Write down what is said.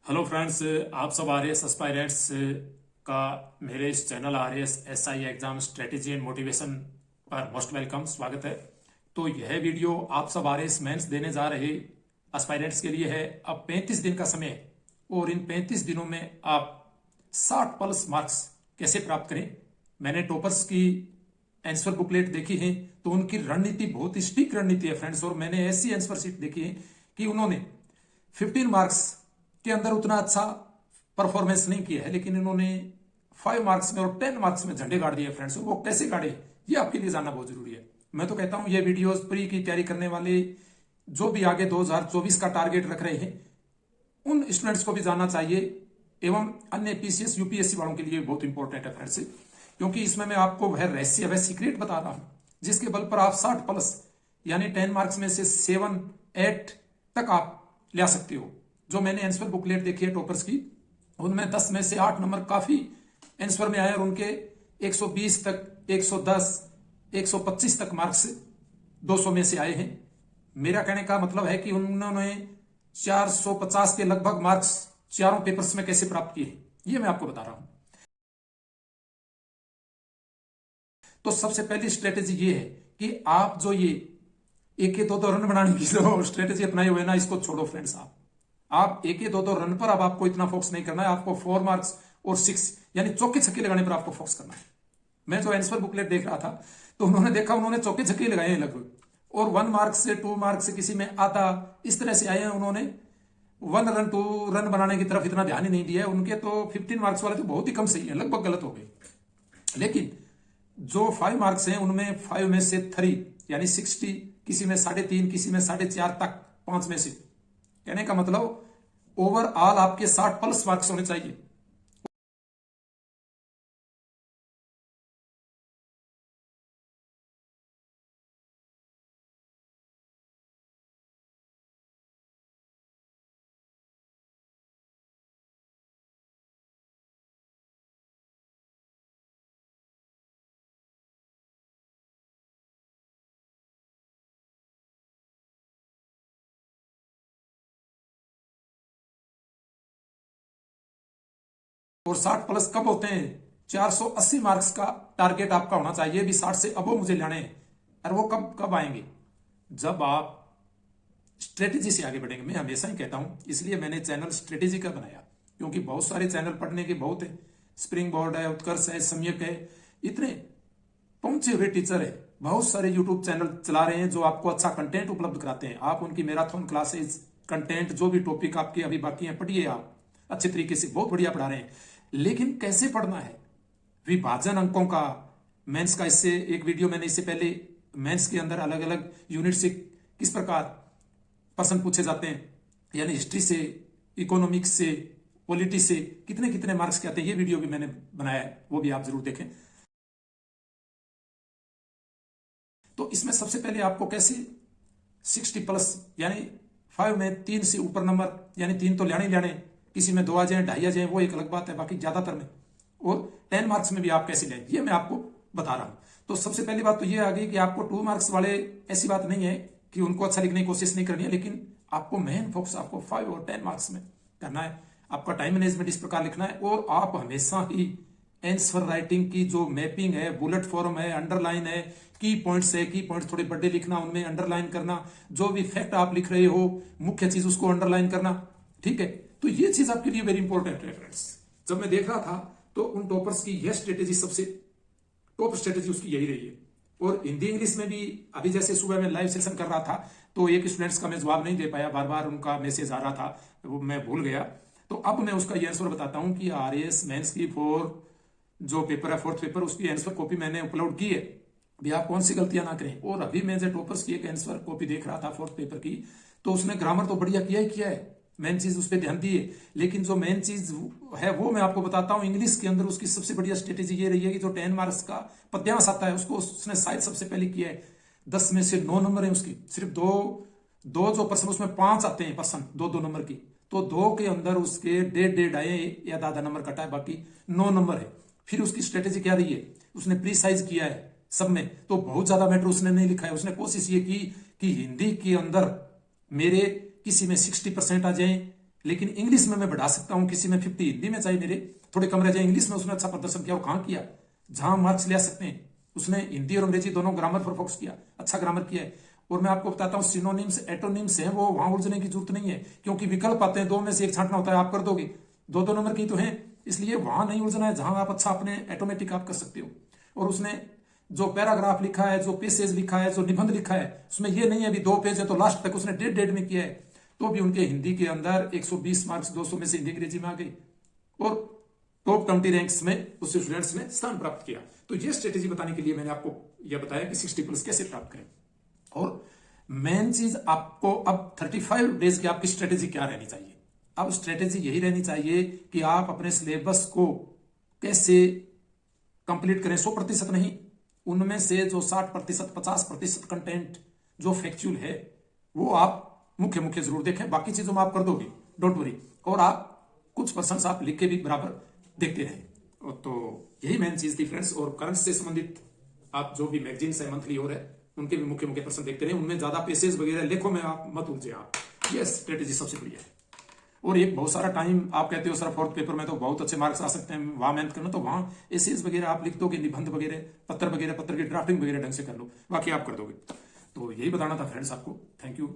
Hello friends, आप सब RAS aspirants का मेरे इस channel RAS SI exam strategy and motivation पर मोस्ट वेलकम, स्वागत है। तो यह वीडियो आप सब आरएएस मेंस देने जा रहे एस्पायरेंट्स के लिए है। अब 35 दिन का समय है और इन 35 दिनों में आप 60 प्लस मार्क्स कैसे प्राप्त करें। मैंने टॉपर्स की आंसर बुकलेट देखी है तो उनकी रणनीति बहुत ही स्ट्रिक्ट रणनीति है फ्रेंड्स, और मैंने ऐसी आंसर शीट देखी है कि उन्होंने 15 मार्क्स के अंदर उतना अच्छा परफॉर्मेंस नहीं किया है, लेकिन इन्होंने 5 मार्क्स में और 10 मार्क्स में झंडे गाड़ दिए फ्रेंड्स। वो कैसे गाड़े ये आपके लिए जानना बहुत जरूरी है। मैं तो कहता हूं ये वीडियोस प्री की तैयारी करने वाले जो भी आगे 2024 का टारगेट रख रहे हैं उन स्टूडेंट्स को भी जानना चाहिए, एवं अन्य पीसीएस यूपीएससी वालों के लिए बहुत इंपॉर्टेंट है फ्रेंड्स, क्योंकि इसमें मैं आपको वह रहस्य वह सीक्रेट बता रहा हूं जिसके बल पर आप 60 प्लस यानी 10 मार्क्स में से 7 8 तक आप ले सकते हो। जो मैंने आंसर बुकलेट देखी है टॉपर्स की, उनमें 10 में से 8 नंबर काफी आंसर में आए और उनके 120 तक 110 125 तक मार्क्स 200 में से आए हैं। मेरा कहने का मतलब है कि उन्होंने 450 के लगभग मार्क्स चारों पेपर्स में कैसे प्राप्त किए, ये मैं आपको बता रहा हूं। तो सबसे पहली स्ट्रेटेजी ये है कि आप जो ये एक दो रन बनाने की जो स्ट्रेटेजी अपनाए हुए ना, इसको छोड़ो फ्रेंड्स। आप एक दो रन पर अब आपको इतना फोकस नहीं करना है, आपको 4 मार्क्स और 6 यानी चौके छक्के लगाने पर आपको फोकस करना है। मैं जो आंसर बुकलेट देख रहा था तो उन्होंने देखा, उन्होंने चौके छक्के लगाए हैं लगभग, और 1 मार्क्स से 2 मार्क्स से किसी में आधा इस तरह से आए हैं। उन्होंने 1 रन 2 रन बनाने की तरफ इतना ध्यान ही नहीं दिया है। उनके तो 15 मार्क्स वाले तो बहुत ही कम सही है, लगभग गलत हो गए। लेकिन जो 5 मार्क्स हैं उनमें 5 में से 3 यानी 60, किसी में 3.5, किसी में 4.5 तक 5 में से। कहने का मतलब ओवरऑल आपके 60 प्लस मार्क्स होने चाहिए। और 60 प्लस कब होते हैं? 480 मार्क्स का टारगेट आपका होना चाहिए, भी 60 से अबो मुझे लाने हैं। और वो कब कब आएंगे? जब आप स्ट्रेटेजी से आगे बढ़ेंगे। मैं हमेशा ही कहता हूं, इसलिए मैंने चैनल स्ट्रेटेजी का बनाया, क्योंकि बहुत सारे चैनल पढ़ने के बहुत है। स्प्रिंग बोर्ड है, उत्कर्ष है, सम्यक है, इतने पहुंचे हुए टीचर है, बहुत सारे यूट्यूब चैनल चला रहे हैं जो आपको अच्छा कंटेंट उपलब्ध कराते हैं। आप उनकी मैराथन क्लासेज कंटेंट जो भी टॉपिक आपके अभी बाकी हैं पढ़िए, आप अच्छे तरीके से बहुत बढ़िया पढ़ा रहे हैं। लेकिन कैसे पढ़ना है, विभाजन अंकों का, मेंस का, इससे एक वीडियो मैंने इससे पहले मेंस के अंदर अलग अलग यूनिट से किस प्रकार प्रश्न पूछे जाते हैं, यानी हिस्ट्री से, इकोनॉमिक्स से, पॉलिटी से कितने कितने मार्क्स के आते हैं, ये वीडियो भी मैंने बनाया है, वो भी आप जरूर देखें। तो इसमें सबसे पहले आपको कैसे 60 प्लस यानी 5 में 3 से ऊपर नंबर, यानी 3 तो लेने ही लेने, किसी में 2 आ जाए 2.5 आ जाए वो एक अलग बात है, बाकी ज्यादातर में। और 10 मार्क्स में भी आप कैसे लें ये मैं आपको बता रहा हूं। तो सबसे पहली बात तो ये आ गई कि आपको 2 मार्क्स वाले, ऐसी बात नहीं है कि उनको अच्छा लिखने की कोशिश नहीं करनी है, लेकिन आपको मेन फोकस आपको 5 और 10 मार्क्स में करना है। आपका टाइम मैनेजमेंट इस प्रकार लिखना है, और आप हमेशा ही आंसर राइटिंग की जो मैपिंग है, बुलेट फॉर्म है, अंडरलाइन है, की पॉइंट्स है, की पॉइंट्स थोड़े बड़े लिखना, उनमें अंडरलाइन करना, जो भी फैक्ट आप लिख रहे हो मुख्य चीज उसको अंडरलाइन करना, ठीक है। तो ये चीज आपके लिए वेरी इंपॉर्टेंट है फ्रेंड्स। जब मैं देख रहा था तो उन टॉपर्स की यह स्ट्रेटेजी सबसे टॉप स्ट्रेटेजी उसकी यही रही है। और हिंदी इंग्लिश में भी अभी जैसे सुबह में लाइव सेशन कर रहा था तो एक स्टूडेंट्स का मैं जवाब नहीं दे पाया, बार बार उनका मैसेज आ रहा था, वो मैं भूल गया। तो अब मैं उसका ये आंसर बताता हूं कि आरएएस मेंस की 4 जो पेपर है, 4th पेपर, उसकी आंसर कॉपी मैंने अपलोड की है। भी आप कौन सी गलतियां ना करें। और अभी मैं जो टॉपर्स की एक आंसर कॉपी देख रहा था 4th पेपर की, तो उसने ग्रामर तो बढ़िया किया ही किया है, मेन चीज उस पर ध्यान दी है। लेकिन जो मेन चीज है वो मैं आपको बताता हूं, इंग्लिश के अंदर उसकी सबसे बढ़िया स्ट्रेटेजी ये रही है कि जो 10 मार्क्स का पद्यांश आता है उसको उसने शायद सबसे पहले किया है। 10 में से 9 नंबर है उसकी, सिर्फ दो जो प्रश्न उसमें 5 आते हैं प्रश्न 2-2 नंबर की, तो 2 के अंदर उसके 1.5 आए या आधा नंबर कटा है, बाकी 9 नंबर है। फिर उसकी स्ट्रेटेजी क्या रही है, उसने प्रीसाइज किया है सब में, तो बहुत ज्यादा मैटर उसने नहीं लिखा है। उसने कोशिश ये की कि हिंदी के अंदर मेरे किसी में 60% आ जाए, लेकिन इंग्लिश में मैं बढ़ा सकता हूं, किसी में 50 हिंदी में चाहिए मेरे थोड़े कम रह जाए, इंग्लिश में उसने अच्छा प्रदर्शन किया, वो कहां किया, जहां मार्क्स ले सकते हैं उसने हिंदी और अंग्रेजी दोनों ग्रामर पर फोकस किया, अच्छा ग्रामर किया है। और मैं आपको बताता हूं सिनोनिम्स एटोनिम्स हैं, वो वहां उलझने की जरूरत नहीं है, क्योंकि विकल्प आते हैं, दो में से एक छांटना होता है, आप कर दोगे, दो नंबर की तो है, इसलिए वहां नहीं उलझना है, जहां आप अच्छा अपने ऑटोमेटिक आप कर सकते हो। और उसने जो पैराग्राफ लिखा है, जो पेसेज लिखा है, जो निबंध लिखा है, उसमें ये नहीं है अभी 2 पेज है तो लास्ट तक उसने डेढ़ में किया है, तो भी उनके हिंदी के अंदर 120 मार्क्स 200 में से हिंदी अंग्रेजी में आ गई और टॉप 20 रैंक्स में उस स्टूडेंट्स ने स्थान प्राप्त किया। तो ये स्ट्रेटेजी बताने के लिए मैंने आपको यह बताया कि 60+ कैसे प्राप्त करें। और मेन चीज आपको अब 35 डेज की आपकी स्ट्रेटेजी क्या रहनी चाहिए। अब स्ट्रेटेजी यही रहनी चाहिए कि आप अपने सिलेबस को कैसे कंप्लीट करें, 100% नहीं, उनमें से जो 60% 50% कंटेंट जो फैक्चुअल है वो आप मुख्य जरूर देखें, बाकी चीजों में आप कर दोगे, डोंट वरी। और आप कुछ पर्सन आप लिख के भी बराबर देखते रहें। तो यही मेन चीज थी फ्रेंड्स। और करंट से संबंधित आप जो भी मैगजीन्स है मंथली और है उनके भी मुख्य प्रश्न देखते रहे, उनमें ज्यादा पेसेज वगैरह लेखों में आप मत उलझे आप, ये स्ट्रेटेजी सबसे बढ़िया है। और एक बहुत सारा टाइम आप कहते हो सर 4th पेपर में तो बहुत अच्छे मार्क्स आ सकते हैं, वहां मेहनत करना, तो वहां एसेज वगैरह आप लिख दोगे, निबंध वगैरह पत्र की ड्राफ्टिंग वगैरह ढंग से कर लो, बाकी आप कर दोगे। तो यही बताना था फ्रेंड्स आपको। Thank you.